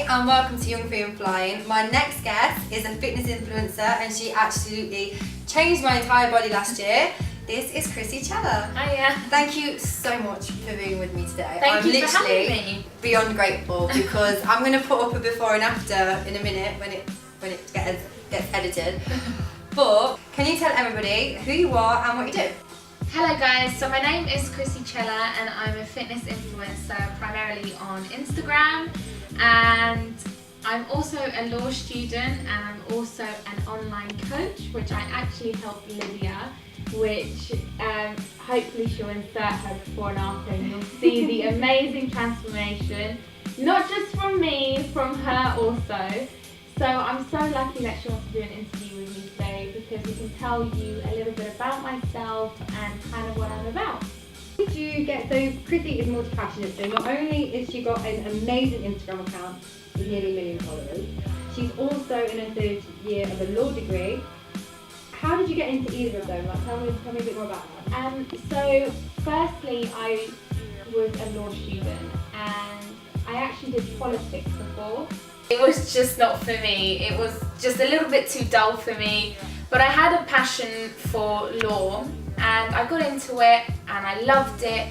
and welcome to Young Free and Flying. My next guest is a fitness influencer and she absolutely changed my entire body last year. This is Krissy Cela. Hiya. Thank you so much for being with me today. Thank I'm you for having literally me. beyond grateful because I'm going to put up a before and after in a minute when it gets edited. But can you tell everybody who you are and what you do? Hello guys, so my name is Krissy Cela and I'm a fitness influencer primarily on Instagram, and I'm also a law student and I'm also an online coach, which I actually help Lydia, which hopefully she'll insert her before and after and you'll see the amazing transformation, not just from me, from her also. So I'm so lucky that she wants to do an interview with me today because we can tell you a little bit about myself and kind of what I'm about. So Krissy is multi-passionate, so not only has she got an amazing Instagram account with nearly 1 million followers, she's also in her third year of a law degree. How did you get into either of them? Like, tell me a bit more about that. So firstly, I was a law student and I actually did politics before. It was just not for me. It was just a little bit too dull for me. But I had a passion for law and I got into it and I loved it.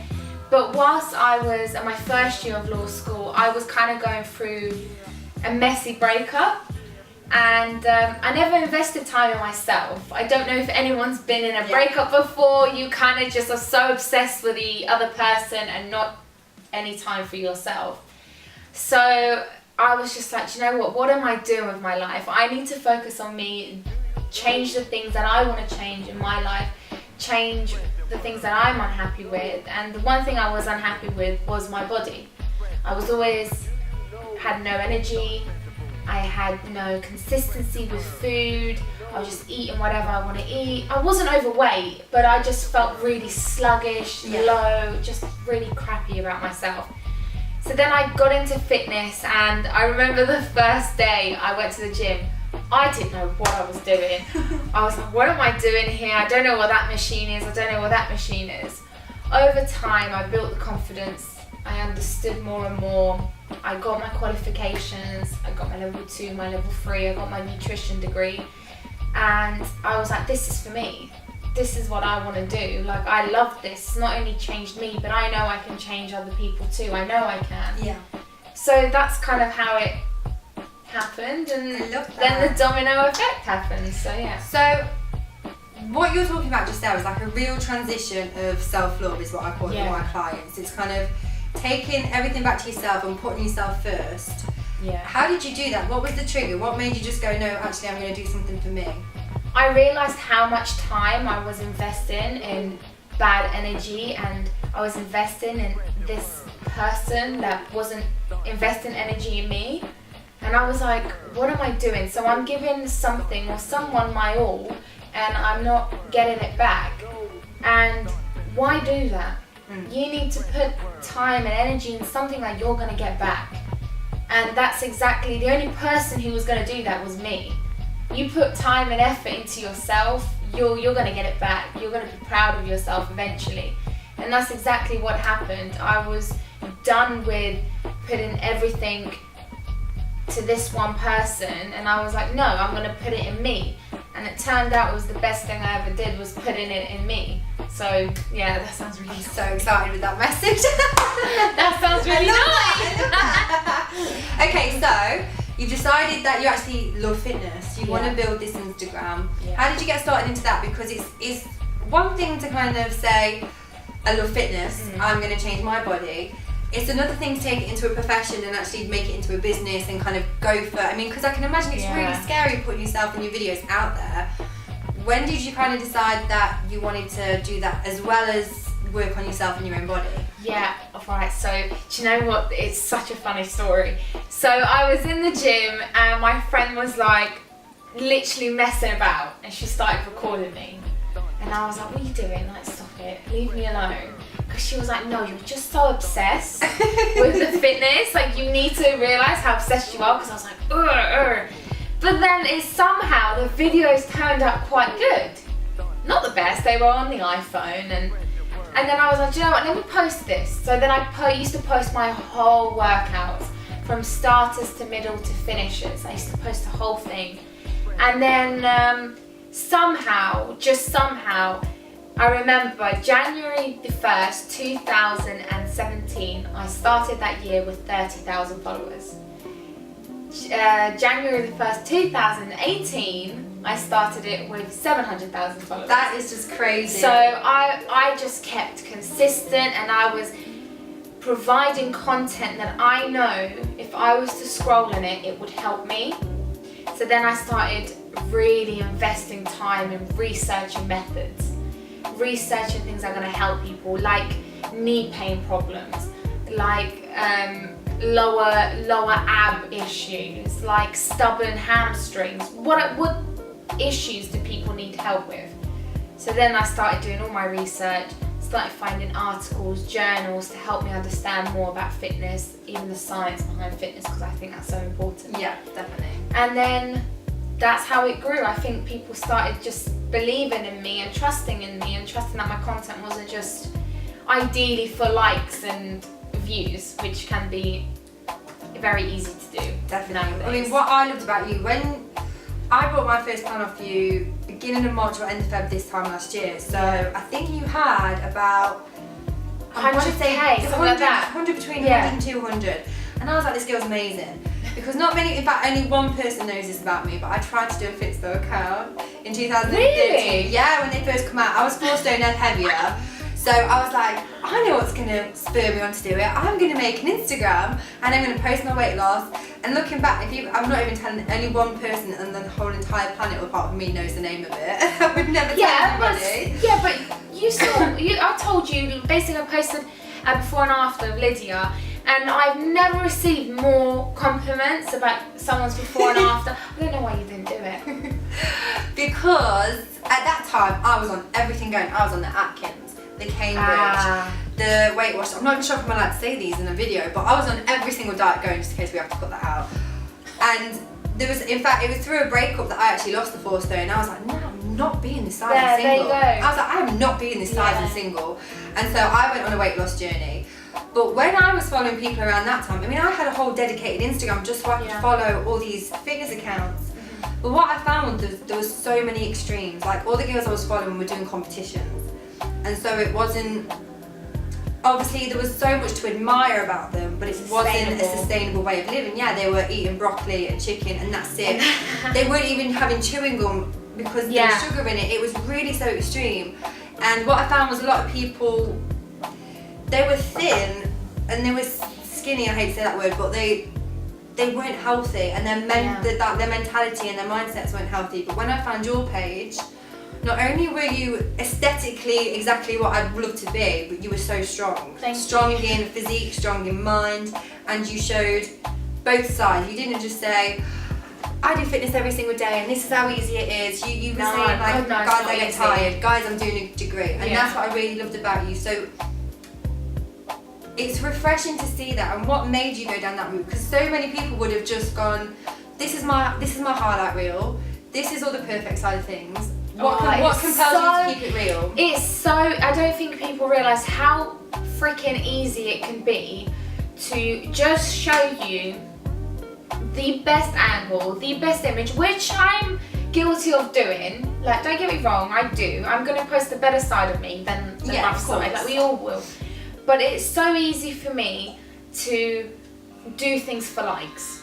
But whilst I was at my first year of law school, I was kind of going through a messy breakup and I never invested time in myself. I don't know if anyone's been in a breakup before. You kind of just are so obsessed with the other person and not any time for yourself. So I was just like, you know what am I doing with my life? I need to focus on me, change the things that I want to change in my life, change the things that I'm unhappy with. And the one thing I was unhappy with was my body. I was always had no energy, I had no consistency with food, I was just eating whatever I want to eat. I wasn't overweight, but I just felt really sluggish, low, just really crappy about myself. So then I got into fitness and I remember the first day I went to the gym, I didn't know what I was doing. I was like, what am I doing here? I don't know what that machine is, I don't know what that machine is. Over time I built the confidence, I understood more and more. I got my qualifications, I got my level 2, my level 3, I got my nutrition degree. And I was like, this is for me. This is what I want to do. Like, I love this. Not only changed me, but I know I can change other people too. I know I can. Yeah. So that's kind of how it happened, and then the domino effect happened. So yeah. So what you're talking about just there is like a real transition of self-love is what I call it with my clients. It's kind of taking everything back to yourself and putting yourself first. Yeah. How did you do that? What was the trigger? What made you just go, no, actually I'm going to do something for me? I realised how much time I was investing in bad energy, and I was investing in this person that wasn't investing energy in me. And I was like, what am I doing? So I'm giving something or someone my all and I'm not getting it back. And why do that? You need to put time and energy in something that you're going to get back. And that's exactly, the only person who was going to do that was me. You put time and effort into yourself, you're going to get it back. You're going to be proud of yourself eventually. And that's exactly what happened. I was done with putting everything to this one person, and I was like, no, I'm going to put it in me. And it turned out it was the best thing I ever did, was putting it in me. So yeah, that sounds really so excited with that message. That sounds really nice. Okay, so you've decided that you actually love fitness. You want to build this Instagram. How did you get started into that? Because it's one thing to kind of say, I love fitness, I'm going to change my body. It's another thing to take it into a profession and actually make it into a business and kind of go for, I mean, because I can imagine it's really scary putting yourself and your videos out there. When did you kind of decide that you wanted to do that as well as work on yourself and your own body? Yeah, alright, so do you know what, it's such a funny story. So I was in the gym and my friend was like literally messing about and she started recording me. And I was like, what are you doing? Like, stop it, leave me alone. Because she was like, no, you're just so obsessed with the fitness, like you need to realise how obsessed you are. Because I was like, ugh. But then it somehow, the videos turned out quite good. Not the best, they were on the iPhone, and then I was like, do you know what, let me post this. So then I used to post my whole workouts from starters to middle to finishers. I used to post the whole thing. And then just somehow, I remember January the 1st, 2017, I started that year with 30,000 followers. January the 1st, 2018, I started it with 700,000 followers. That is just crazy. So I just kept consistent, and I was providing content that I know if I was to scroll in it, it would help me. So then I started really investing time in researching methods, researching things that are going to help people, like knee pain problems, like lower ab issues, like stubborn hamstrings. What issues do people need help with? So then I started doing all my research, started finding articles, journals to help me understand more about fitness, even the science behind fitness, because I think that's so important. Yeah, definitely. And then that's how it grew. I think people started just believing in me and trusting in me, and trusting that my content wasn't just ideally for likes and views, which can be very easy to do. Definitely. Nowadays. I mean, what I loved about you, when I bought my first plan off you beginning of March or end of Feb this time last year, so I think you had about 100k, something like that. 100 between 100 and 200, and I was like, this girl's amazing. Because not many, in fact only one person knows this about me, but I tried to do a Fitspo account in 2013. Really? Yeah, when they first come out. I was 4 stone heavier. So I was like, I know what's going to spur me on to do it. I'm going to make an Instagram and I'm going to post my weight loss. And looking back, I'm not even telling only one person and the whole entire planet apart from me knows the name of it. I would never tell anybody. But you saw, I told you, basically I posted a before and after of Lydia, and I've never received more compliments about someone's before and after. I don't know why you didn't do it. Because at that time I was on everything going. I was on the Atkins, the Cambridge, the Weight Watchers. I'm not even sure if I'm allowed to say these in a video, but I was on every single diet going, just in case we have to cut that out. And there was, in fact, it was through a breakup that I actually lost the 4 stone. I was like, no, I'm not being this size and single. There you go. I was like, I am not being this size and single. And so I went on a weight loss journey. But when I was following people around that time, I mean, I had a whole dedicated Instagram just so I could follow all these fitness accounts. But what I found was there was so many extremes. Like, all the girls I was following were doing competitions. And so it wasn't, obviously there was so much to admire about them, but it wasn't a sustainable way of living. Yeah, they were eating broccoli and chicken and that's it. They weren't even having chewing gum because there was sugar in it. It was really so extreme. And what I found was a lot of people, they were thin and they were skinny, I hate to say that word, but they weren't healthy, and their mentality and their mindsets weren't healthy. But when I found your page, not only were you aesthetically exactly what I'd love to be, but you were so strong. Strong in physique, strong in mind, and you showed both sides. You didn't just say, I do fitness every single day and this is how easy it is. You were saying like, guys, I get tired, guys, I'm doing a degree. And that's what I really loved about you. So it's refreshing to see that. And what made you go down that route? Because so many people would have just gone, this is my highlight reel, this is all the perfect side of things. What compels you to keep it real? It's so, I don't think people realise how freaking easy it can be to just show you the best angle, the best image, which I'm guilty of doing. Like, don't get me wrong, I do. I'm going to post the better side of me than the rough side, like we all will. But it's so easy for me to do things for likes.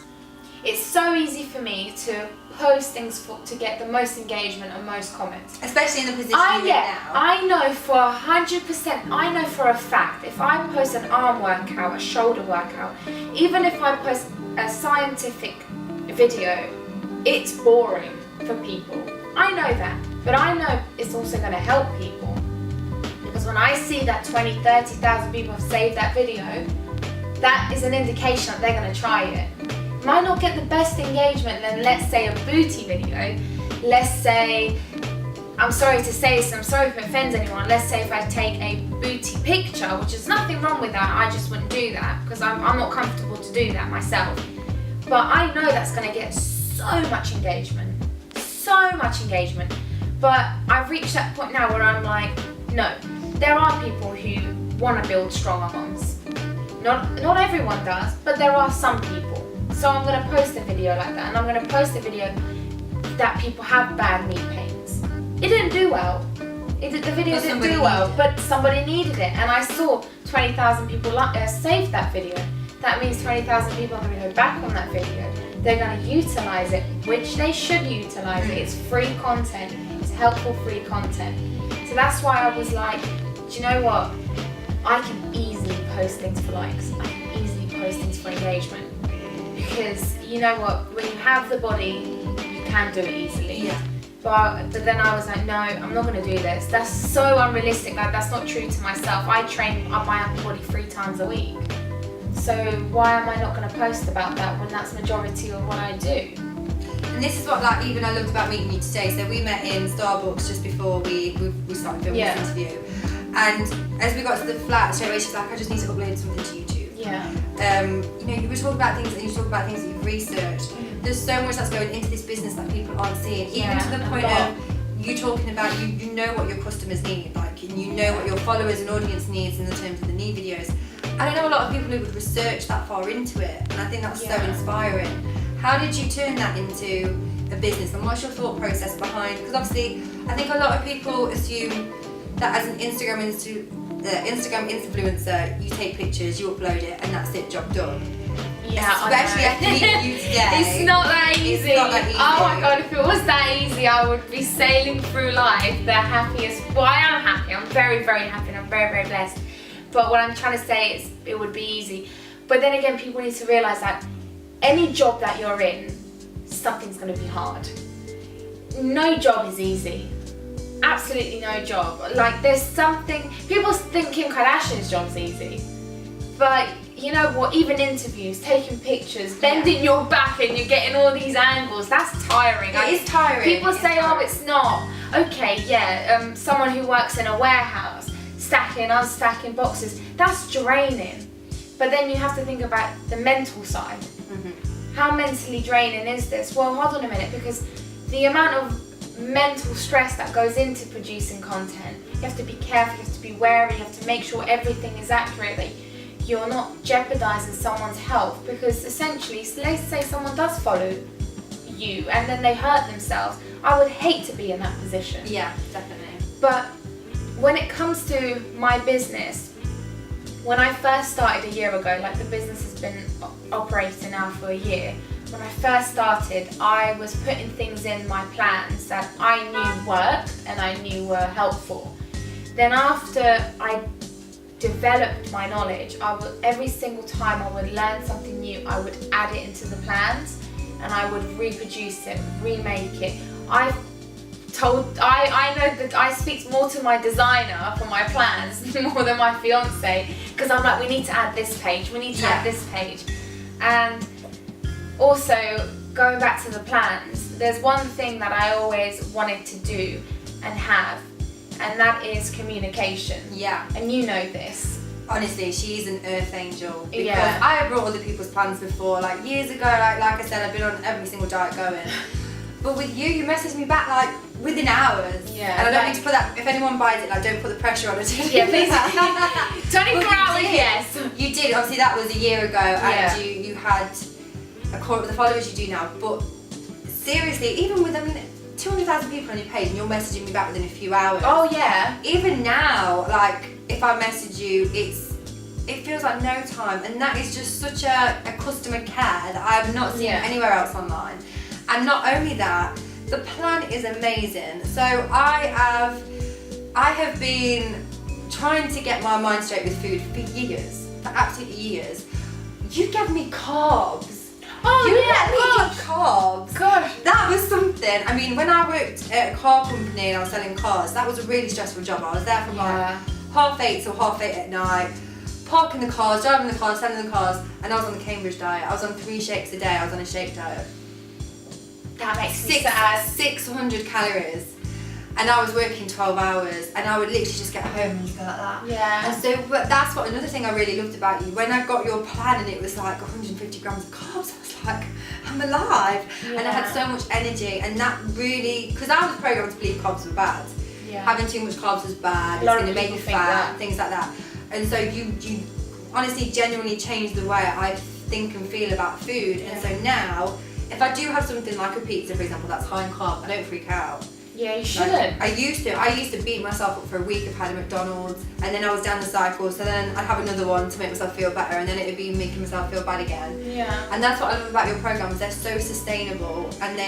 It's so easy for me to post things to get the most engagement and most comments. Especially in the position you're in now. I know for 100%, I know for a fact, if I post an arm workout, a shoulder workout, even if I post a scientific video, it's boring for people. I know that, but I know it's also going to help people. Because when I see that 20, 30,000 people have saved that video, that is an indication that they're going to try it. Might not get the best engagement than, let's say, a booty video. Let's say, I'm sorry to say this, I'm sorry if it offends anyone, let's say if I take a booty picture, which is nothing wrong with that, I just wouldn't do that because I'm not comfortable to do that myself. But I know that's going to get so much engagement. But I've reached that point now where I'm like, no, there are people who want to build strong arms. Not everyone does, but there are some people. So I'm going to post a video like that, and I'm going to post a video that people have bad knee pains. It didn't do well. The video didn't do well, but somebody needed it, and I saw 20,000 people save that video. That means 20,000 people are going to go back on that video. They're going to utilize it, which they should utilize it. It's free content. It's helpful free content. So that's why I was like, do you know what? I can easily post things for likes. I can easily post things for engagement. Because you know what? When you have the body, you can do it easily. Yeah. But then I was like, no, I'm not going to do this. That's so unrealistic. Like, that's not true to myself. I train up my upper body 3 times a week. So why am I not going to post about that when that's majority of what I do? And this is what, like, even I loved about meeting you today. So we met in Starbucks just before we started filming this interview. And as we got to the flat, straight away she's like, I just need to upload something to YouTube. Yeah. You know, you were talking about things, and you talk about things that you've researched. There's so much that's going into this business that people aren't seeing. Even to the point of you talking about you know what your customers need, like, and you know what your followers and audience needs in the terms of the knee videos. I don't know a lot of people who would research that far into it, and I think that's so inspiring. How did you turn that into a business, and what's your thought process behind? Because obviously, I think a lot of people assume that as an Instagram influencer, you take pictures, you upload it, and that's it, job done. Yeah, especially after meeting you today. It's not that easy. It's not that easy. Oh my god, if it was that easy, I would be sailing through life the happiest. Well, I am happy. I'm very, very happy, and I'm very, very blessed. But what I'm trying to say is, it would be easy. But then again, people need to realize that any job that you're in, something's going to be hard. No job is easy. Absolutely no job. Like, there's something, people think Kim Kardashian's job's easy, but you know what, even interviews, taking pictures, bending your back and you're getting all these angles, that's tiring. It is tiring. People say, oh, it's not. Okay, yeah, someone who works in a warehouse, stacking, unstacking boxes, that's draining. But then you have to think about the mental side. How mentally draining is this? Well, hold on a minute, because the amount of mental stress that goes into producing content, you have to be careful, you have to be wary, you have to make sure everything is accurate, that you're not jeopardizing someone's health. Because essentially, let's say someone does follow you and then they hurt themselves, I would hate to be in that position. Yeah, definitely. But when it comes to my business, when I first started a year ago, like, the business has been operating now for a year. When I first started, I was putting things in my plans that I knew worked and I knew were helpful. Then after I developed my knowledge, every single time I would learn something new, I would add it into the plans, and I would reproduce it, remake it. I know that I speak more to my designer for my plans more than my fiance, because I'm like, we need to add this page, we need to add this page. And also, going back to the plans, there's one thing that I always wanted to do and have, and that is communication. Yeah. And you know this. Honestly, she's an earth angel. Because I have brought other people's plans before, like years ago, like I said, I've been on every single diet going. But with you messaged me back like within hours. Yeah. And I don't need to put that, if anyone buys it, like, don't put the pressure on it. Yeah, please. 24 hours, yes. You did, obviously that was a year ago, and you had a quarter of the followers you do now. But seriously, even with, 200,000 people on your page and you're messaging me back within a few hours. Oh yeah. Even now, like, if I message you, it feels like no time, and that is just such a customer care that I have not seen anywhere else online. And not only that, the plan is amazing. So I have been trying to get my mind straight with food for years, for absolutely years. You gave me carbs. Oh, you let me eat carbs. Gosh. That was something. I mean, when I worked at a car company and I was selling cars, that was a really stressful job. I was there from like 8:30 till 8:30 at night, parking the cars, driving the cars, selling the cars, and I was on the Cambridge diet. I was on 3 shakes a day. I was on a shake diet. That makes me sad. 600 calories. And I was working 12 hours, and I would literally just get home and just go like that. Yeah. And so that's what another thing I really loved about you. When I got your plan and it was like 150 grams of carbs, I was like, I'm alive. Yeah. And I had so much energy, and that really, because I was programmed to believe carbs were bad. Yeah. Having too much carbs was bad, it's going to make you fat, things like that. And so you honestly genuinely changed the way I think and feel about food. And so now, if I do have something like a pizza, for example, that's high in carb, I don't freak out. Yeah, you shouldn't. I used to beat myself up for a week of having McDonald's, and then I was down the cycle, so then I'd have another one to make myself feel better, and then it would be making myself feel bad again. Yeah. And that's what I love about your programs, they're so sustainable, and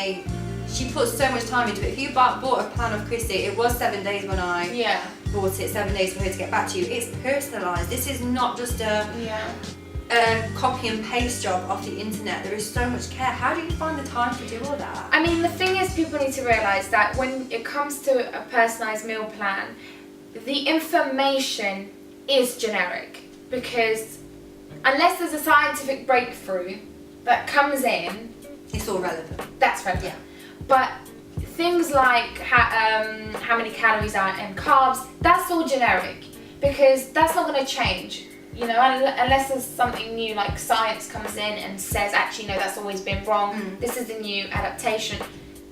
she puts so much time into it. If you bought a plan of Krissy, it was 7 days when I bought it, 7 days for her to get back to you. It's personalised. This is not just a copy and paste job off the internet. There is so much care. How do you find the time to do all that? I mean, the thing is, people need to realise that when it comes to a personalised meal plan, the information is generic, because unless there's a scientific breakthrough that comes in, it's all relevant. That's relevant. Yeah. But things like how many calories are and carbs, that's all generic, because that's not going to change. You know, unless there's something new, like science comes in and says, actually, no, that's always been wrong. This is the new adaptation.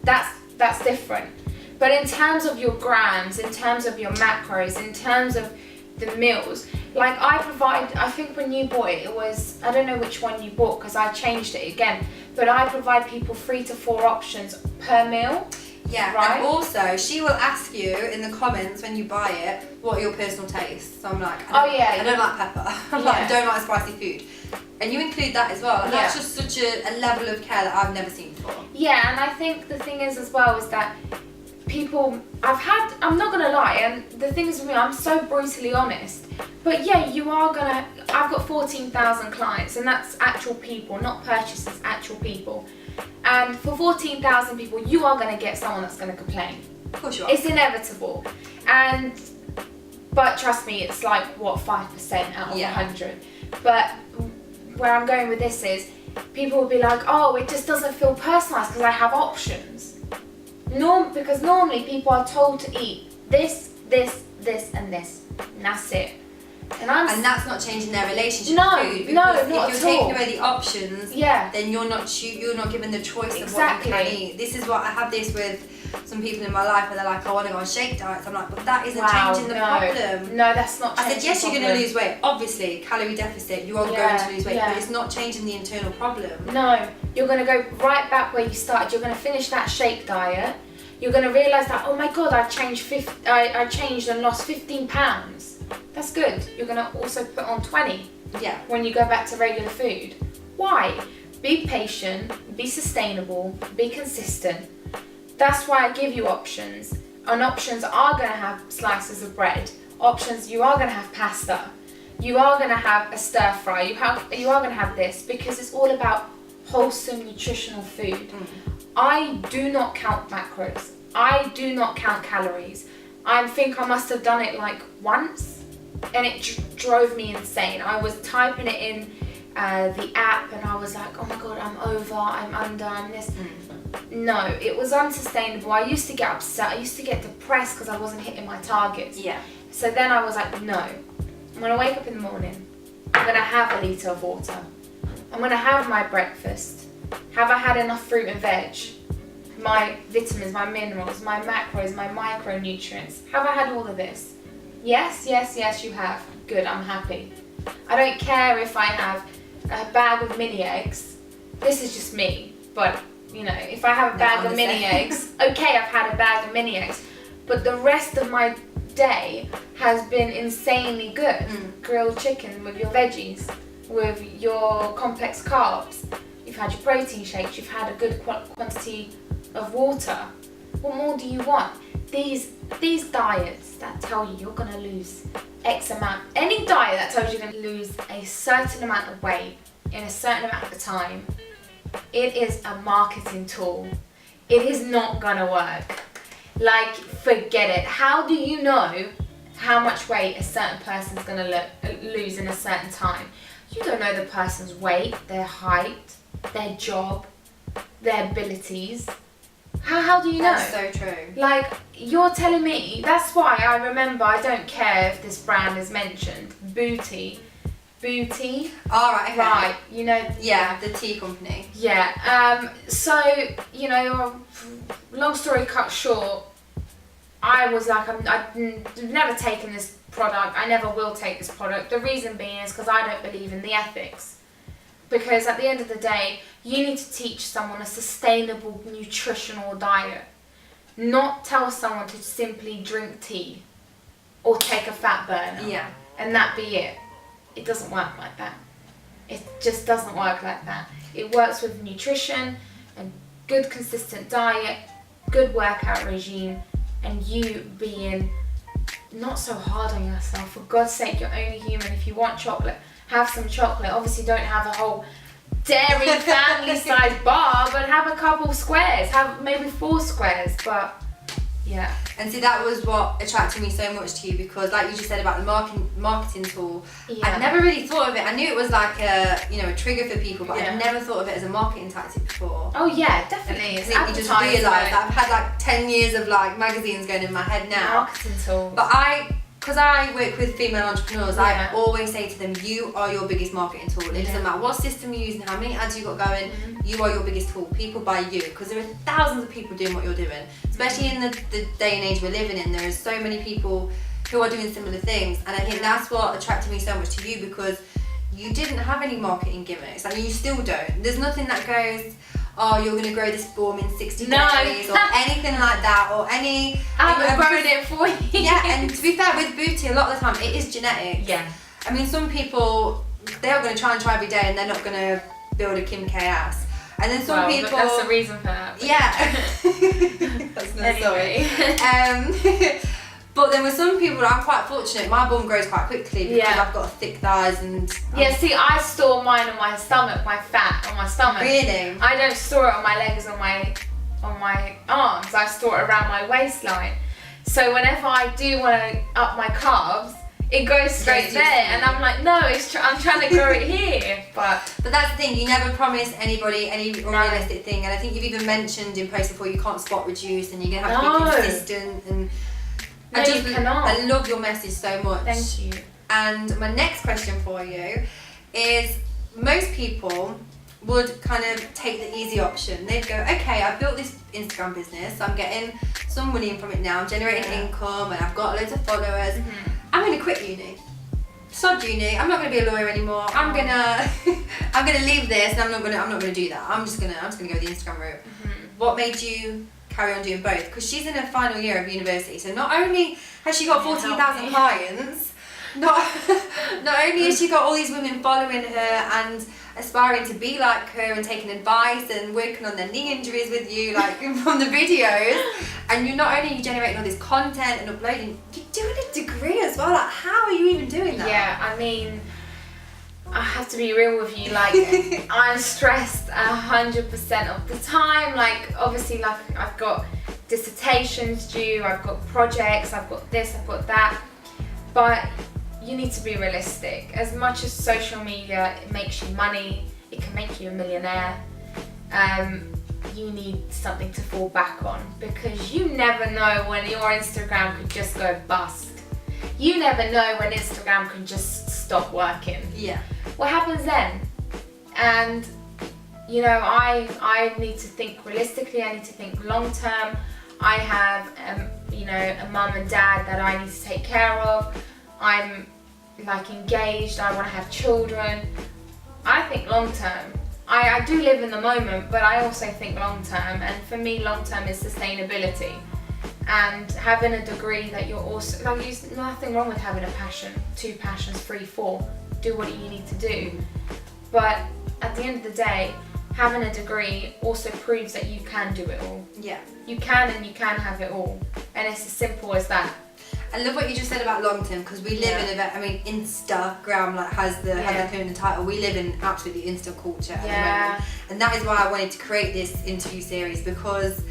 That's different. But in terms of your grams, in terms of your macros, in terms of the meals, like I think when you bought it, it was, I don't know which one you bought because I changed it again, but I provide people 3 to 4 options per meal. Yeah, right? And also she will ask you in the comments when you buy it, what are your personal tastes? So I'm like, I don't like pepper. I'm like, I don't like spicy food. And you include that as well. And that's just such a level of care that I've never seen before. Yeah, and I think the thing is as well is that people, I'm not gonna lie, and the thing is with me, I'm so brutally honest, but yeah, I've got 14,000 clients, and that's actual people, not purchasers, actual people. And for 14,000 people, you are going to get someone that's going to complain. Of course you are. It's inevitable. But trust me, it's like, 5% out of 100. But where I'm going with this is, people will be like, oh, it just doesn't feel personalised because I have options. Because normally people are told to eat this, this, this and this. And that's it. And that's not changing their relationship with food. No, if not you're at taking all. away the options, then you're not given the choice of what you can eat. This is what I have this with some people in my life where they're like, I want to go on shake diets. I'm like, but that isn't changing the problem. No, that's not changing. I said, yes, you're going to lose weight. Obviously, calorie deficit, you are going to lose weight, but it's not changing the internal problem. No, you're going to go right back where you started. You're going to finish that shake diet. You're going to realise that, oh my God, I changed and lost 15 pounds. That's good. You're going to also put on 20 when you go back to regular food. Why? Be patient, be sustainable, be consistent. That's why I give you options. And options are going to have slices of bread. Options, you are going to have pasta. You are going to have a stir fry. You are going to have this, because it's all about wholesome, nutritional food. I do not count macros. I do not count calories. I think I must have done it like once, and it drove me insane. I was typing it in the app, and I was like, oh my God, I'm over, I'm under, I'm this. No, it was unsustainable. I used to get upset. I used to get depressed because I wasn't hitting my targets. Yeah. So then I was like, no. I'm going to wake up in the morning. I'm going to have a litre of water. I'm going to have my breakfast. Have I had enough fruit and veg? My vitamins, my minerals, my macros, my micronutrients. Have I had all of this? Yes, yes, yes, you have. Good, I'm happy. I don't care if I have a bag of mini eggs. This is just me. But, you know, if I have a bag of mini eggs, okay, I've had a bag of mini eggs. But the rest of my day has been insanely good. Grilled chicken with your veggies, with your complex carbs. You've had your protein shakes, you've had a good quantity of water. What more do you want? These diets that tell you you're going to lose X amount, any diet that tells you you're going to lose a certain amount of weight in a certain amount of time, it is a marketing tool. It is not going to work. Like, forget it. How do you know how much weight a certain person's going to lose in a certain time? You don't know the person's weight, their height, their job, their abilities. How do you know? That's so true. Like, you're telling me, that's why I remember, I don't care if this brand is mentioned, Booty. Alright, okay. Right, you know. Yeah, the tea company. Yeah, so, you know, long story cut short, I was like, I've never taken this product, I never will take this product. The reason being is because I don't believe in the ethics. Because at the end of the day, you need to teach someone a sustainable nutritional diet. Not tell someone to simply drink tea or take a fat burner. Yeah. And that be it. It doesn't work like that. It just doesn't work like that. It works with nutrition, a good consistent diet, good workout regime, and you being not so hard on yourself. For God's sake, you're only human. If you want chocolate, have some chocolate. Obviously don't have a whole dairy family size bar, but have a couple squares. Have maybe 4 squares, but yeah. And see, that was what attracted me so much to you, because like you just said about the marketing tool, I'd never really thought of it. I knew it was like a trigger for people, but I'd never thought of it as a marketing tactic before. Oh yeah, definitely. It's you just realised that I've had like 10 years of like magazines going in my head now. Marketing tools. But because I work with female entrepreneurs, I always say to them, you are your biggest marketing tool. It doesn't matter what system you're using, how many ads you got going, you are your biggest tool. People buy you, because there are thousands of people doing what you're doing. Especially in the day and age we're living in, there are so many people who are doing similar things. And I think that's what attracted me so much to you, because you didn't have any marketing gimmicks. Like, you still don't. There's nothing that goes, oh, you're going to grow this form in 60 days, or anything like that, or any... I'm growing it for you. Yeah, and to be fair, with booty, a lot of the time, it is genetic. Yeah. I mean, some people, they're going to try every day, and they're not going to build a Kim K ass. And then some people... That's the reason for that. Yeah. That's not anyway. But then with some people, I'm quite fortunate. My bum grows quite quickly because I've got thick thighs and... see, I store mine on my stomach, my fat on my stomach. Really? I don't store it on my legs, on my arms. I store it around my waistline. So whenever I do want to up my carbs, it goes straight there. And I'm like, no, I'm trying to grow it here. But that's the thing, you never promise anybody any unrealistic thing. And I think you've even mentioned in posts before, you can't spot reduce, and you're going to have to be consistent. And I love your message so much. Thank you. And my next question for you is, most people would kind of take the easy option. They'd go, okay, I've built this Instagram business, I'm getting some money from it now, I'm generating income, and I've got loads of followers. I'm going to quit uni. Sod uni. I'm not going to be a lawyer anymore. I'm gonna leave this, and I'm not gonna do that. I'm just gonna go the Instagram route. What made you carry on doing both? Because she's in her final year of university, so not only has she got 14,000 clients, not only has she got all these women following her and aspiring to be like her and taking advice and working on their knee injuries with you, like from the videos, and you're not only generating all this content and uploading, you're doing a degree as well. Like, how are you even doing that? Yeah, I mean, I have to be real with you, like, I'm stressed 100% of the time. Like, obviously, like, I've got dissertations due, I've got projects, I've got this, I've got that, but you need to be realistic. As much as social media, it makes you money, it can make you a millionaire, you need something to fall back on, because you never know when your Instagram could just go bust. You never know when Instagram can just stop working. Yeah. What happens then? And you know, I need to think realistically, I need to think long term. I have you know, a mum and dad that I need to take care of. I'm like engaged, I want to have children. I think long term. I do live in the moment, but I also think long term, and for me long term is sustainability. And having a degree that you're also, like, there's nothing wrong with having a passion, 2 passions, 3, 4, do what you need to do. But at the end of the day, having a degree also proves that you can do it all. Yeah. You can, and you can have it all. And it's as simple as that. I love what you just said about long term, because we live in a, I mean, Instagram like has the in the title. We live in absolutely Insta culture at the moment, and that is why I wanted to create this interview series, because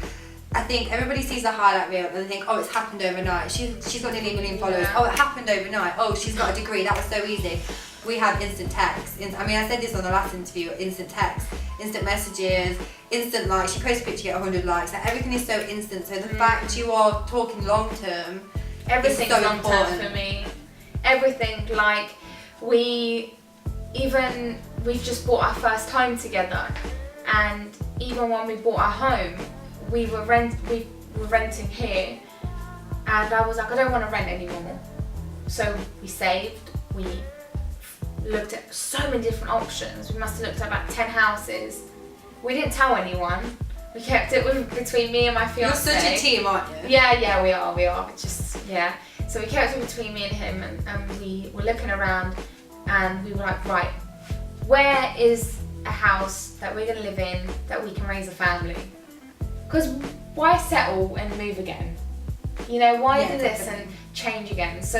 I think everybody sees the highlight reel and they think, oh, it's happened overnight. She's got nearly 1 million followers. Oh, it happened overnight. Oh, she's got a degree. That was so easy. We have instant text. I mean, I said this on the last interview. Instant text, instant messages, instant likes. She posts a picture, get 100 likes. Like, everything is so instant. So the fact you are talking long term. Everything's so long term for me. Everything, like, we've just bought our first home together, and even when we bought our home, we were renting here, And I was like, I don't want to rent anymore. So we saved, we looked at so many different options. We must have looked at about 10 houses. We didn't tell anyone. We kept it between me and my fiancé. You're such a team, aren't you? Yeah, we are. Just, yeah. So we kept it between me and him, and we were looking around, and we were like, right, where is a house that we're going to live in that we can raise a family? Because why settle and move again? You know, why do this and change again? So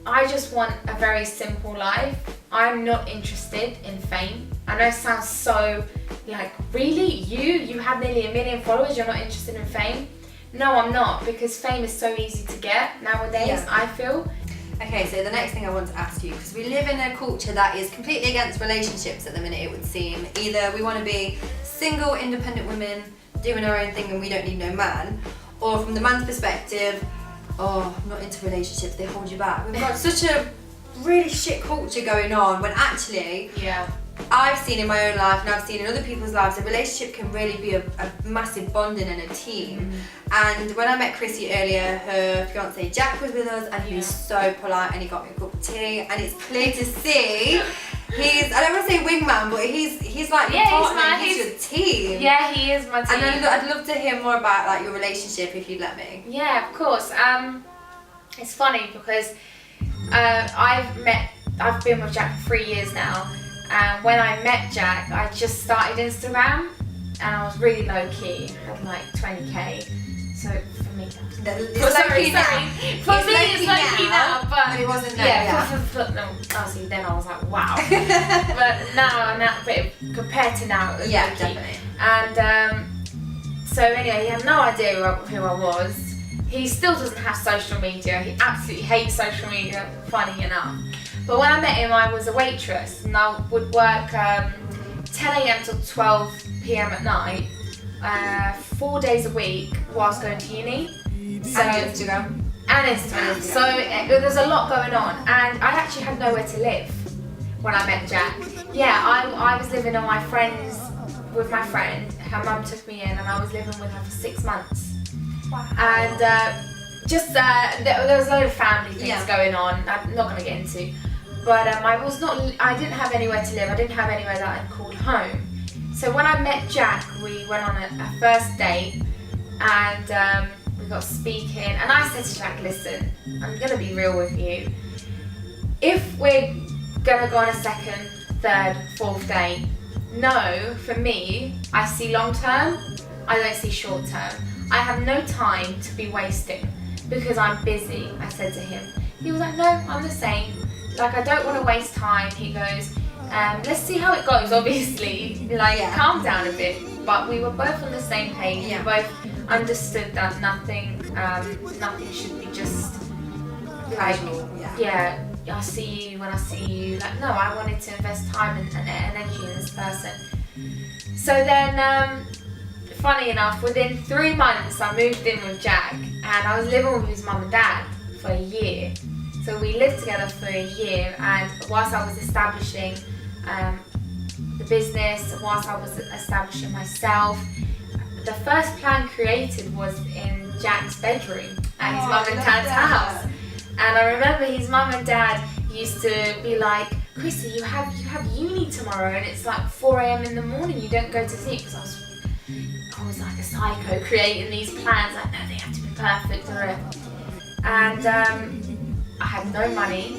I just want a very simple life. I'm not interested in fame. I know it sounds so like, really? You have nearly 1 million followers, you're not interested in fame? No, I'm not, because fame is so easy to get nowadays, I feel. Okay, so the next thing I want to ask you, because we live in a culture that is completely against relationships at the minute, it would seem. Either we want to be single, independent women, doing our own thing and we don't need no man, or from the man's perspective, oh, I'm not into relationships, they hold you back. We've got such a really shit culture going on, when actually, I've seen in my own life and I've seen in other people's lives, a relationship can really be a massive bonding and a team. And when I met Krissy earlier, her fiance Jack was with us, and he was so polite, and he got me a cup of tea, and it's clear to see I don't want to say wingman, but he's like your partner, he's your team. Yeah, he is my team. And I'd love to hear more about like your relationship, if you'd let me. Yeah, of course. It's funny because I've been with Jack for 3 years now. And when I met Jack, I just started Instagram, and I was really low key, had like 20k. So for me, it's low key now, but it wasn't then. No, obviously then I was like, wow. But now, compared to now, it was low key. Definitely. And so anyway, he had no idea who I was. He still doesn't have social media. He absolutely hates social media, funny enough. But when I met him, I was a waitress, and I would work 10 a.m. till 12 p.m. at night, 4 days a week whilst going to uni. So, and Instagram. So there's a lot going on, and I actually had nowhere to live when I met Jack. Yeah, I was living on with my friend. Her mum took me in, and I was living with her for 6 months. Wow. And there was a load of family things going on. I'm not going to get into. But I didn't have anywhere to live. I didn't have anywhere that I called home. So when I met Jack, we went on a first date, and we got speaking. And I said to Jack, listen, I'm gonna be real with you. If we're gonna go on a second, third, fourth date, no, for me, I see long term. I don't see short term. I have no time to be wasting because I'm busy. I said to him. He was like, no, I'm the same. Like, I don't want to waste time. He goes, let's see how it goes, obviously. Like, calm down a bit. But we were both on the same page. We both understood that nothing should be just casual. Yeah, I see you when I see you. Like, no, I wanted to invest time and energy in this person. So then, funny enough, within 3 months, I moved in with Jack, and I was living with his mum and dad for a year. So we lived together for a year, and whilst I was establishing the business, whilst I was establishing myself, the first plan created was in Jack's bedroom at his mum and dad's house. And I remember his mum and dad used to be like, Krissy, you have uni tomorrow, and it's like 4 a.m. in the morning, you don't go to sleep. Because I was like a psycho creating these plans, like, no, they have to be perfect. And I had no money,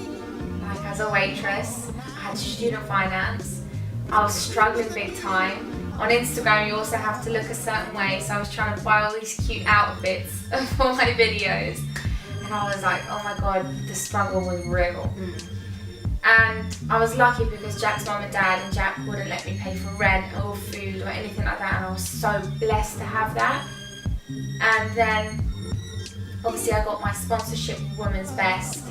like as a waitress. I had student finance. I was struggling big time. On Instagram, you also have to look a certain way, so I was trying to buy all these cute outfits for my videos. And I was like, oh my god, the struggle was real. And I was lucky because Jack's mum and dad and Jack wouldn't let me pay for rent or food or anything like that, and I was so blessed to have that. And then obviously I got my sponsorship with Women's Best,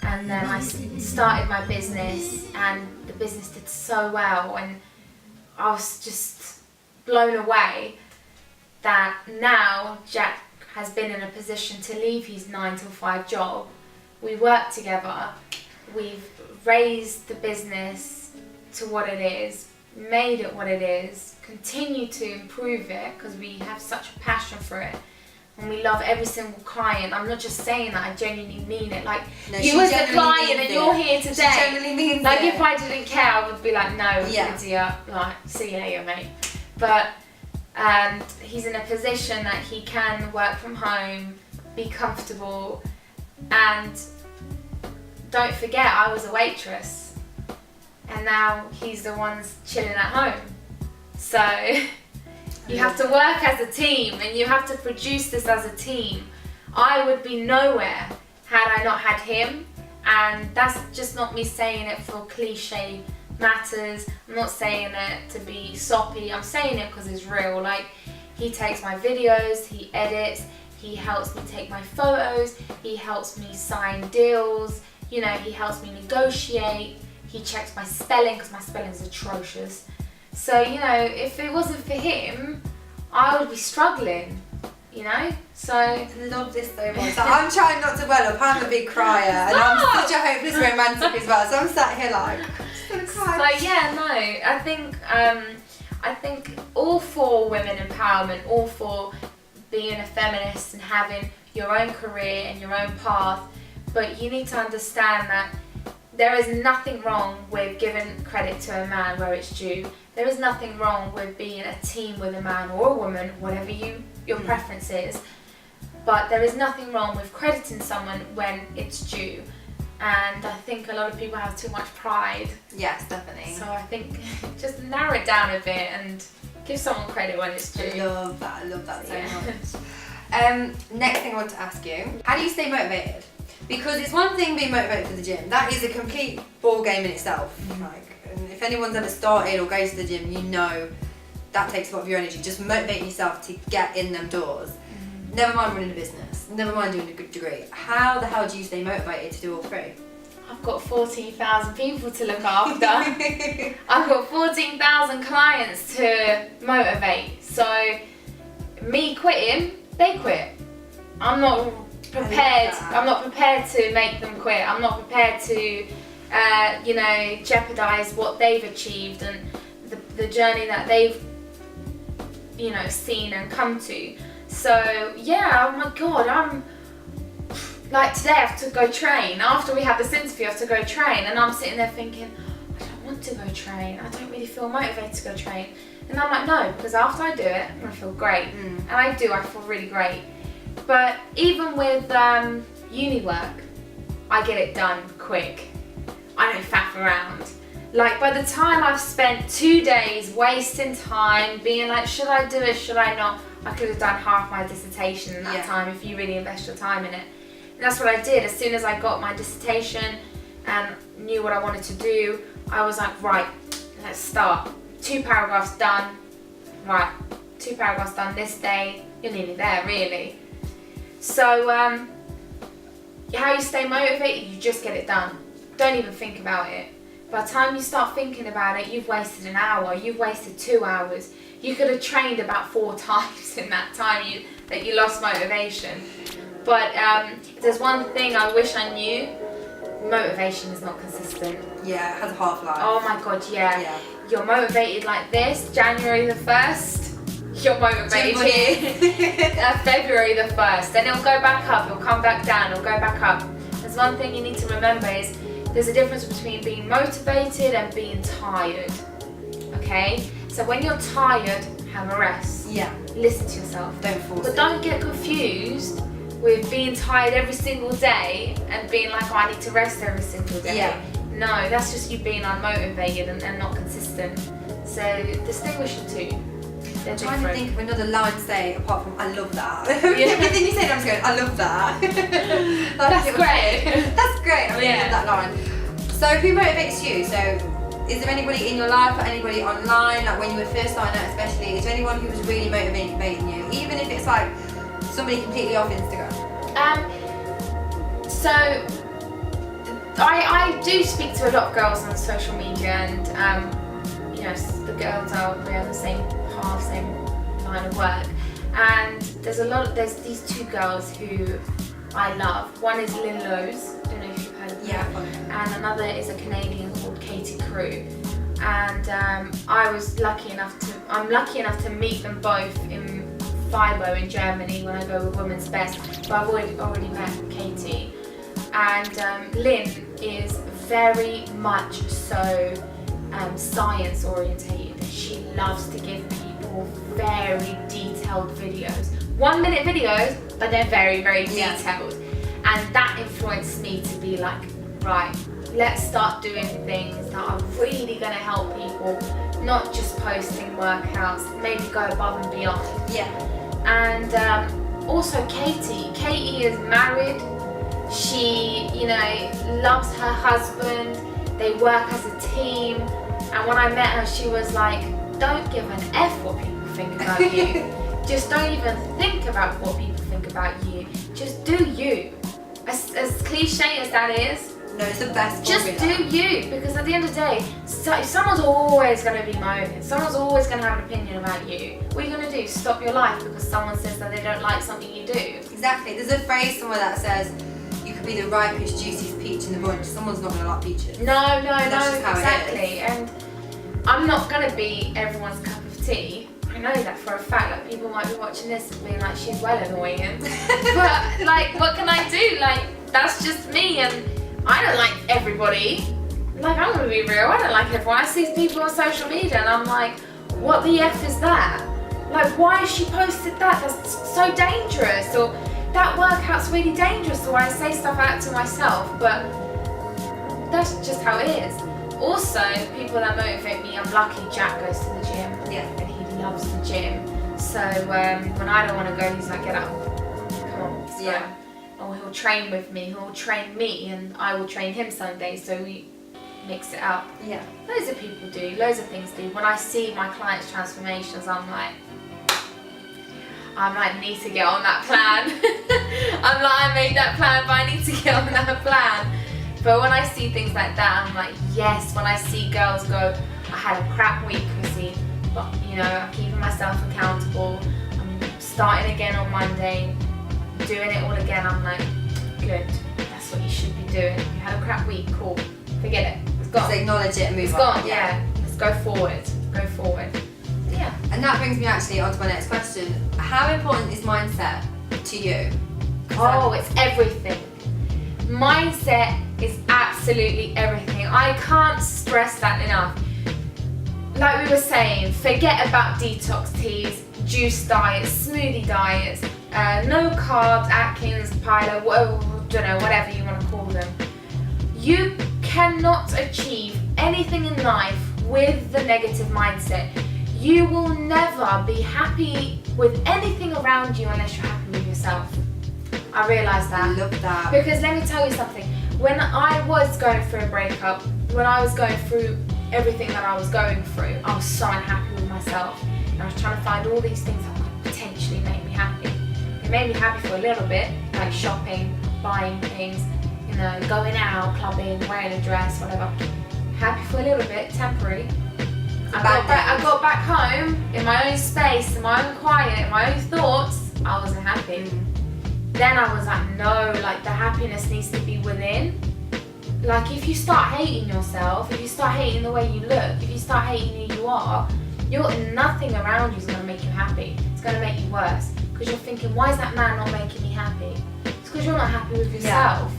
and then I started my business, and the business did so well, and I was just blown away that now Jack has been in a position to leave his 9 to 5 job. We work together, we've raised the business to what it is, made it what it is, continue to improve it because we have such a passion for it. and we love every single client. I'm not just saying that, I genuinely mean it. Like, No, you she as the genuinely client means and it. you're here She today. genuinely means Like, it. if I didn't care, I would be like, no, Yeah. Lydia, like, see you later, mate. But he's in a position that he can work from home, be comfortable, and don't forget, I was a waitress, and now he's the one chilling at home. So you have to work as a team, and you have to produce this as a team. I would be nowhere had I not had him, and that's just not me saying it for cliche matters. I'm not saying it to be soppy. I'm saying it because it's real. Like, he takes my videos, he edits, he helps me take my photos, he helps me sign deals, you know, he helps me negotiate, he checks my spelling because my spelling is atrocious. So, you know, if it wasn't for him, I would be struggling, you know? So I love this so much. Like, I'm trying not to well up. I'm a big crier, and I'm such a hopeless romantic as well. So I'm sat here like, I'm just gonna cry. So yeah, no, I think all for women empowerment, all for being a feminist and having your own career and your own path, but you need to understand that there is nothing wrong with giving credit to a man where it's due. There is nothing wrong with being a team with a man or a woman, whatever your preference is. But there is nothing wrong with crediting someone when it's due. And I think a lot of people have too much pride. Yes, definitely. So I think just narrow it down a bit and give someone credit when it's due. I love that so much. Next thing I want to ask you, how do you stay motivated? Because it's one thing being motivated for the gym, that is a complete ball game in itself. Like, and if anyone's ever started or goes to the gym, you know that takes a lot of your energy. Just motivating yourself to get in them doors. Never mind running a business, never mind doing a good degree. How the hell do you stay motivated to do all three? I've got 14,000 people to look after. I've got 14,000 clients to motivate. So me quitting, they quit. I'm not prepared. I'm not prepared to make them quit. I'm not prepared to, jeopardize what they've achieved and the journey that they've, seen and come to. So yeah, oh my God, I'm like today I have to go train. After we have this interview, I have to go train, and I'm sitting there thinking, I don't want to go train. I don't really feel motivated to go train. And I'm like, no, because after I do it, I'm gonna feel great. And I do. I feel really great. But even with uni work, I get it done quick. I don't faff around. Like, by the time I've spent 2 days wasting time, being like, should I do it, should I not? I could have done half my dissertation in that time if you really invest your time in it. And that's what I did. As soon as I got my dissertation and knew what I wanted to do, I was like, right, let's start. 2 paragraphs done. Right, 2 paragraphs done this day. You're nearly there, really. So, how you stay motivated, you just get it done. Don't even think about it. By the time you start thinking about it, you've wasted an hour, you've wasted 2 hours. You could have trained about 4 times in that time that you lost motivation. But if there's one thing I wish I knew, motivation is not consistent. Yeah, it has a half-life. Oh my God, yeah. You're motivated like this, January the 1st, you're motivated here, February the 1st, then it'll go back up, it'll come back down, it'll go back up. There's one thing you need to remember is there's a difference between being motivated and being tired, okay? So when you're tired, have a rest. Yeah. Listen to yourself. Don't force it. But don't get confused with being tired every single day and being like, oh, I need to rest every single day. Yeah. No, that's just you being unmotivated and not consistent. So distinguish the two. They're I'm trying to think of another line to say apart from I love that. Yeah. Everything you said, I'm just going, I love that. That's great. That's great. I really love that line. So who motivates you? So is there anybody in your life or anybody online, like when you were first starting out especially, is there anyone who was really motivating you? Even if it's like somebody completely off Instagram? So I do speak to a lot of girls on social media, and the girls we're on the same path, same line of work, and there's these 2 girls who I love. One is Lynn Lowe's, I don't know if you've heard of her. Yeah. And another is a Canadian called Katie Crew. And I'm lucky enough to meet them both in FIBO in Germany when I go with Women's Best, but I've already met Katie. And Lynn is very much so science orientated. She loves to give people very detailed videos. 1 minute videos, but they're very, very detailed. And that influenced me to be like, right, let's start doing things that are really going to help people, not just posting workouts, maybe go above and beyond. Yeah. And also Katie is married. She, you know, loves her husband. They work as a team. And when I met her, she was like, don't give an F what people think about you. Just don't even think about what people think about you. Just do you. As cliche as that is, no, it's the best. Just do you, because at the end of the day, someone's always going to be moaning. Someone's always going to have an opinion about you. What are you going to do? Stop your life because someone says that they don't like something you do? Exactly. There's a phrase somewhere that says, you could be the ripest, juiciest peach in the bunch. Someone's not going to like peaches. No, just how exactly. And I'm not going to be everyone's cup of tea. I know that for a fact. Like, people might be watching this and being like, she's well annoying. But like, what can I do? Like, that's just me, and I don't like everybody. Like, I'm gonna be real, I don't like everyone. I see people on social media and I'm like, what the F is that? Like, why has she posted that? That's so dangerous. Or that workout's really dangerous. Or I say stuff out to myself, but that's just how it is. Also, people that motivate me, I'm lucky Jack goes to the gym. Yeah. And he loves the gym. So when I don't want to go, he's like, get up, come on, let's go. Or he'll train with me, he'll train me, and I will train him some days, so we mix it up. Yeah. Loads of people do, loads of things do. When I see my clients' transformations, I'm like, I need to get on that plan. I'm like, I made that plan, but I need to get on that plan. But when I see things like that, I'm like, yes. When I see girls go, I had a crap week, Krissy, but you know, I'm keeping myself accountable. I'm starting again on Monday, doing it all again. I'm like, good. That's what you should be doing. You had a crap week, cool. Forget it. It's gone. Just acknowledge it and move on. It's gone. Yeah. Let's go forward. Go forward. Yeah. And that brings me actually on to my next question. How important is mindset to you? Oh, it's everything. Mindset is absolutely everything. I can't stress that enough. Like we were saying, forget about detox teas, juice diets, smoothie diets, no carbs, Atkins, Pilo, whatever you want to call them. You cannot achieve anything in life with the negative mindset. You will never be happy with anything around you unless you're happy with yourself. I realised that. I love that. Because let me tell you something. When I was going through a breakup, when I was going through everything that I was going through, I was so unhappy with myself. And I was trying to find all these things that could potentially make me happy. It made me happy for a little bit, like shopping, buying things, you know, going out, clubbing, wearing a dress, whatever. Happy for a little bit, temporary. I got back home in my own space, in my own quiet, in my own thoughts. I wasn't happy. Then I was like, no, like the happiness needs to be within. Like if you start hating yourself, if you start hating the way you look, if you start hating who you are, nothing around you is going to make you happy. It's going to make you worse. Because you're thinking, why is that man not making me happy? It's because you're not happy with yourself.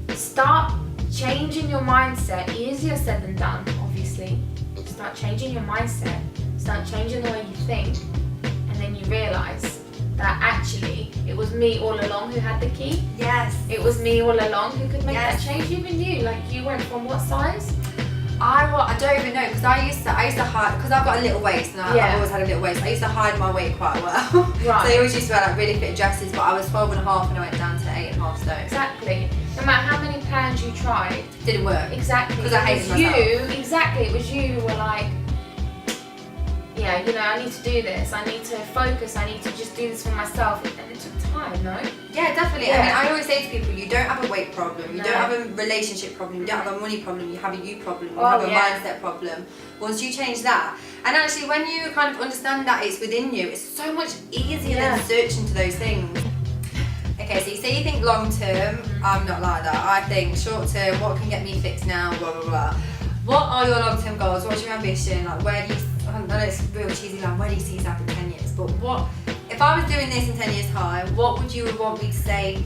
Yeah. Start changing your mindset. Easier said than done, obviously. Start changing your mindset. Start changing the way you think. And then you realise that actually it was me all along who had the key. Yes. It was me all along who could make that change. Even you, like you went from what size? I don't even know, because I used to hide, because I've got a little waist and I've always had a little waist. I used to hide my weight quite well. Right. So I always used to wear like really fit dresses, but I was 12 and a half and I went down to 8.5 stone. Exactly. No matter how many plans you tried, didn't work. Exactly. Because I hated myself. Exactly. It was you who were like, yeah, you know, I need to do this. I need to focus. I need to just do this for myself. And it took time, no? Yeah, definitely. Yeah. I mean, I always say to people, you don't have a weight problem, you don't have a relationship problem, you don't have a money problem, you have a you problem, you have a mindset problem. Once you change that, and actually when you kind of understand that it's within you, it's so much easier than searching to those things. Okay, so you say you think long term, I'm not like that. I think short term, what can get me fixed now, blah, blah, blah. What are your long term goals? What's your ambition? Like, where do you, I know it's real cheesy, like, where do you see yourself in 10 years? But what if I was doing this in 10 years' time, what would you want me to say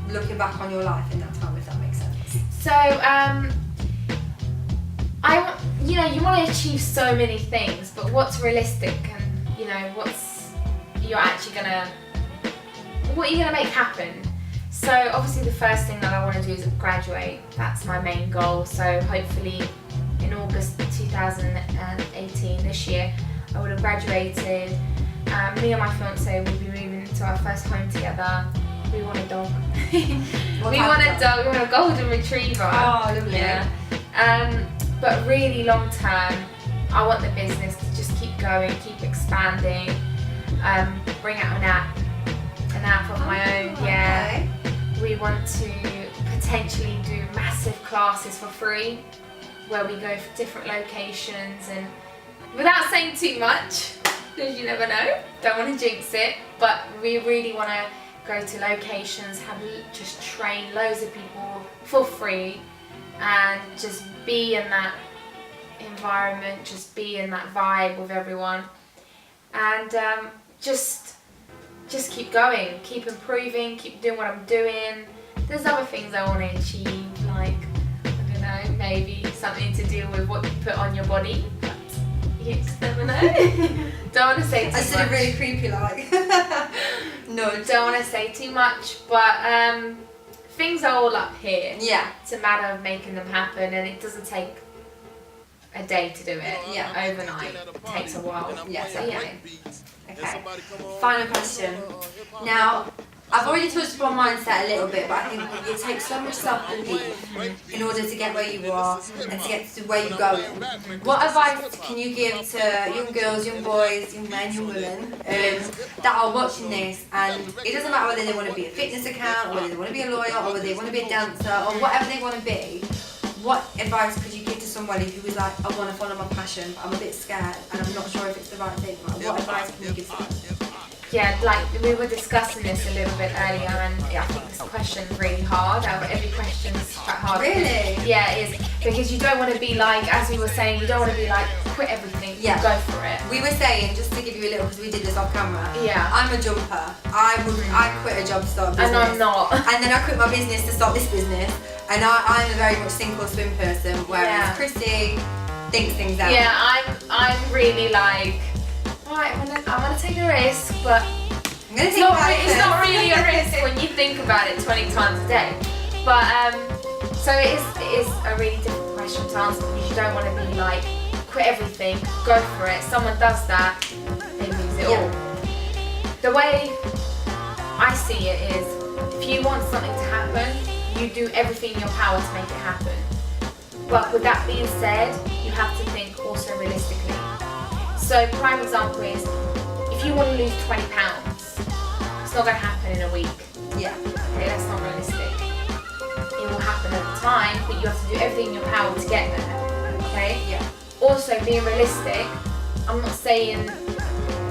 looking back on your life in that time, if that makes sense? So, you want to achieve so many things, but what's realistic and, what are you gonna make happen? So obviously the first thing that I want to do is graduate. That's my main goal. So hopefully in August 2018, this year, I would have graduated. Me and my fiance will be moving into our first home together. We want a dog. We want a dog. We want a golden retriever. Oh, lovely. Yeah. But really long term, I want the business to just keep going, keep expanding. Bring out an app of my own. Yeah. We want to potentially do massive classes for free, where we go for different locations, and without saying too much, because you never know, don't want to jinx it, but we really want to go to locations, just train loads of people for free, and just be in that environment, just be in that vibe with everyone, and just keep going, keep improving, keep doing what I'm doing. There's other things I want to achieve, like, I don't know, maybe something to do with what you put on your body. But you just never know. Don't want to say too much. I said it really creepy, like. No. Don't want to say too much, but things are all up here. Yeah. It's a matter of making them happen, and it doesn't take a day to do it. Yeah. Overnight. It takes a while. Yeah, So, yeah. Okay. Final question. Now, I've already touched upon mindset a little bit, but I think it takes so much self-belief in order to get where you are and to get to where you're going. What advice can you give to young girls, young boys, young men, young women that are watching this, and it doesn't matter whether they want to be a fitness account, or whether they want to be a lawyer, or whether they want to be a dancer, or whatever they want to be, what advice could you give to somebody who is like, I want to follow my passion, but I'm a bit scared and I'm not sure if it's the right thing? Like, what advice can you give to them? Yeah, like we were discussing this a little bit earlier, and I think this question's really hard. Every question is quite hard. Really? Yeah, it is. Because you don't want to be like, as we were saying, you don't want to be like, quit everything, go for it. We were saying, just to give you a little, because we did this off camera, Yeah. I'm a jumper. I quit a job to start a business. And I'm not. And then I quit my business to start this business. And I'm a very much sink or swim person, whereas Krissy thinks things out. Yeah, I'm really like, right, I'm gonna take a risk, but I'm gonna take it's not really a risk when you think about it 20 times a day. But so it is a really difficult question to answer, because you don't want to be like, quit everything, go for it. Someone does that, they lose it all. The way I see it is, if you want something to happen, you do everything in your power to make it happen. But with that being said, you have to think also realistically. So prime example is, if you want to lose 20 pounds, it's not going to happen in a week. Yeah. Okay, that's not realistic. It will happen at the time, but you have to do everything in your power to get there. Okay? Yeah. Also, being realistic, I'm not saying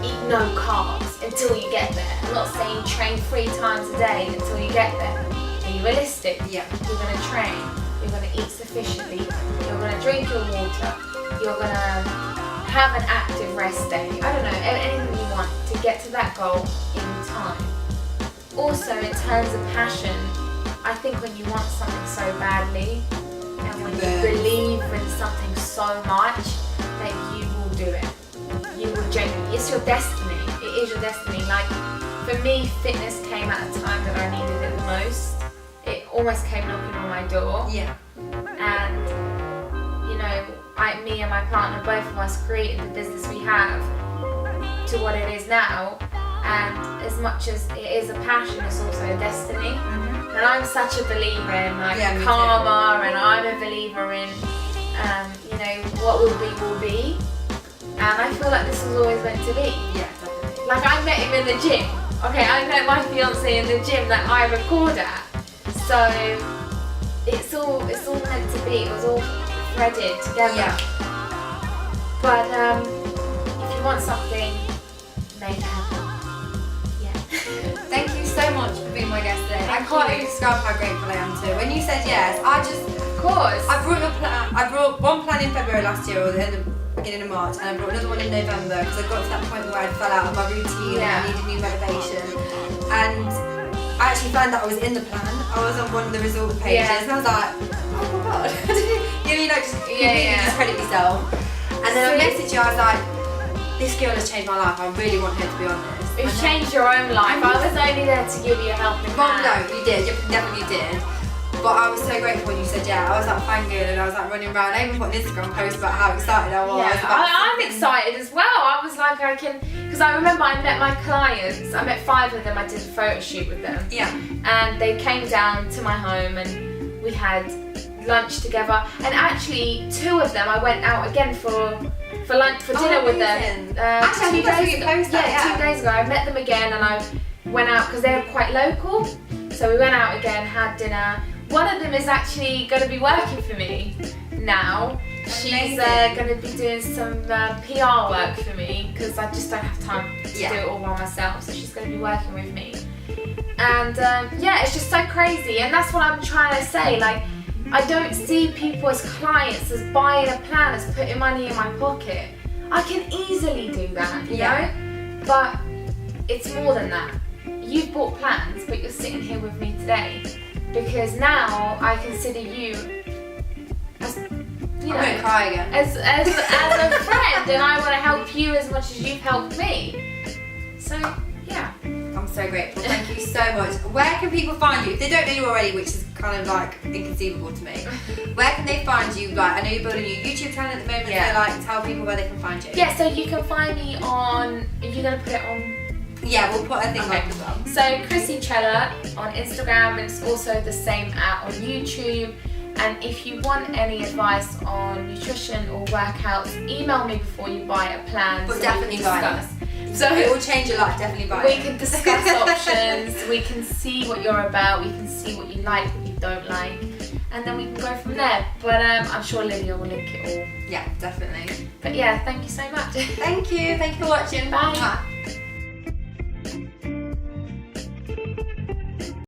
eat no carbs until you get there. I'm not saying train 3 times a day until you get there. Are you realistic? Yeah. You're going to train, you're going to eat sufficiently, you're going to drink your water, you're going to have an active rest day. I don't know, anything you want to get to that goal in time. Also, in terms of passion, I think when you want something so badly, and when you believe in something so much, that you will do it. You will genuinely, it's your destiny. It is your destiny. Like, for me, fitness came at a time that I needed it the most. It almost came knocking on my door. Yeah. And, me and my partner, both of us created the business we have to what it is now. And as much as it is a passion, it's also a destiny. Mm-hmm. And I'm such a believer in me karma, and I'm a believer in, what will be. And I feel like this was always meant to be. Yeah, definitely. Like, I met him in the gym. Okay, I met my fiance in the gym that I record at. So it's all meant to be. It was all threaded together. Yeah. But if you want something, make it happen. Yeah. Thank you so much for being my guest today. I can't even describe how grateful I am to. When you said yes, Of course. I brought one plan in February last year, or the beginning beginning of March, and I bought another one in November because I got to that point where I fell out of my routine and I needed new motivation. And I actually found that I was in the plan. I was on one of the result pages, and I was like, oh my god. You know, just completely discredit yourself. And then I messaged you, I was like, this girl has changed my life. I really want her to be honest. It's changed your own life. I was only there to give you a helping hand. No, you did. You definitely did. But I was so grateful when you said yeah. I was like fangirl and I was like running around. I even put an Instagram post about how excited I was. Yeah, I'm excited as well. I was like, I can, because I remember I met my clients. I met 5 of them. I did a photo shoot with them. Yeah. And they came down to my home and we had lunch together. And actually, 2 of them I went out again for dinner with them. Actually, 2 days ago. 2 days ago. I met them again and I went out because they're quite local. So we went out again, had dinner. One of them is actually going to be working for me now. She's going to be doing some PR work for me because I just don't have time to do it all by myself. So she's going to be working with me. And it's just so crazy. And that's what I'm trying to say. Like, I don't see people as clients, as buying a plan, as putting money in my pocket. I can easily do that, you know? But it's more than that. You've bought plans, but you're sitting here with me today because now I consider you as, you know, I'm gonna cry again. As a friend, and I want to help you as much as you've helped me. So yeah, I'm so grateful. Thank you so much. Where can people find you if they don't know you already, which is kind of like inconceivable to me? Where can they find you? Like, I know you're building your YouTube channel at the moment. So like, tell people where they can find you. Yeah, so you can find me on. Are you gonna put it on? Yeah, we'll put a thing up as well. So Krissy Cela on Instagram, and it's also the same on YouTube. And if you want any advice on nutrition or workouts, email me before you buy a plan. But definitely buy it. So it will change your life. Definitely buy it. We can discuss options. We can see what you're about. We can see what you like, what you don't like, and then we can go from there. But I'm sure Lydia will link it all. Yeah, definitely. But yeah, thank you so much. Thank you. Thank you for watching. Bye. Mwah.